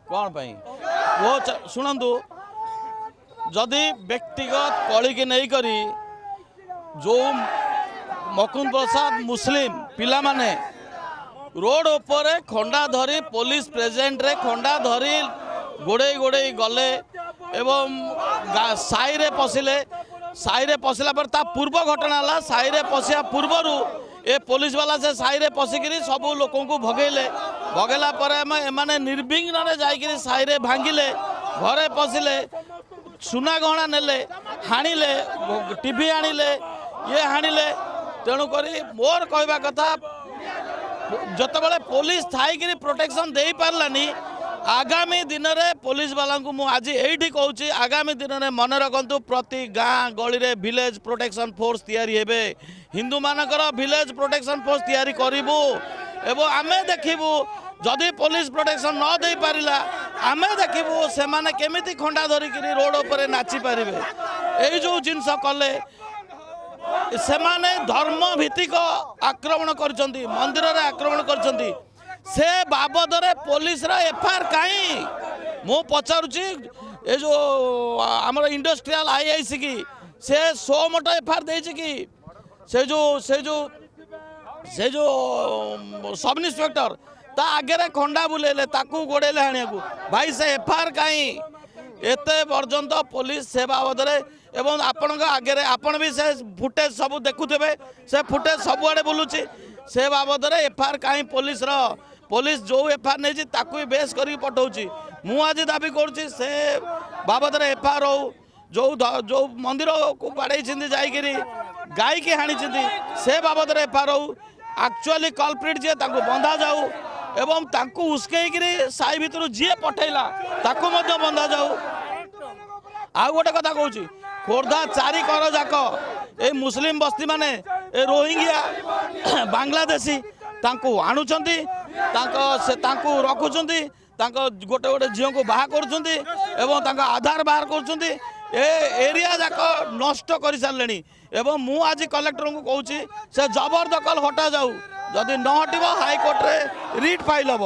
कौन पाई वो शुणु जदि व्यक्तिगत कली की नहीं करी जो मुकुंद प्रसाद मुस्लिम पिला माने रोड उपरे खंडा धरी पुलिस प्रेजेंट रे खंडा धरी गोड़े गोड़े गले एवं साई रे पशिला पर ता पूर्व घटना है साई रे पशिया पूर्वर ए पुलिस वाला से साई रे पशिकी सब लोक भगेले भगेला एमाने निर्विघ्न जाइए साई रे भांगिले घरे पशिले सुना गहना नेले हाणिले टीवी आनिले ये हाणिले तेणुक मोर कहवा कथा जतबले पुलिस थाई प्रोटेक्शन दे पारलानी आगामी दिन में पुलिस वाला को आज यही कहूँ आगामी दिन में मन रखु प्रति गाँ गली रे विलेज प्रोटेक्शन फोर्स तैयारी हेबे हिंदू मानकर विलेज प्रोटेक्शन फोर्स तैयारी करिवु एवं आमे देखिबु जदि पुलिस प्रोटेक्शन न दे पारिला आमे देखिबु से माने केमिति खंडा धरिकी रोड उपरे नाची पारिबे एई जो जिनस कले से माने धर्म भित्तिक आक्रमण करचंती मंदिर रे आक्रमण करचंती से बाबद रे पुलिस रा एफआईआर काई मु पचारुची ए जो हमर इंडस्ट्रियल आईआईसी की से 100 मोटा एफआईआर देछि की से जो सब इंस्पेक्टर ता आगे खंडा बुलेले ताकू गोड़ेले हाणिया को भाई से एफआईआर काई एते पर्यंत पुलिस से बाबद रे एवं आपण आगे आपण भी से फुटेज सब देखुथे से फुटेज सबुआड़े बुलूची से बाबद रे एफआईआर काई पुलिस जो एफआईआर नहीं ताकू बेस करके पठाऊँ मु आज दाबी करुँची से बाबद रे एफआईआर हो जो मंदिर को बाड़े जाइए गाई की हाणी से बाबद रे एफआईआर हो एक्चुअली कल्प्रिट जी बंधा जाऊ एवं तांकु उस्कईकरी साई भितर जी पठेला ताकू मध्य बंधा जाऊ आ गोटे कथा कहूँ खोर्धा चारि कर जाक ए मुस्लिम बस्ती माने ए रोहिंग्या बांग्लादेशी तांकु आणुचंती से रखुचंती गोटे गोटे झील को बाहा करुचंती एवं तांका आधार बाहर करुचंती ए एरिया जाक नष्ट कर सारे एवं मु आज कलेक्टर को कहूँ से जबरदखल हटा जाऊ जदि न हटिब हाईकोर्ट रे रिट फाइल हम।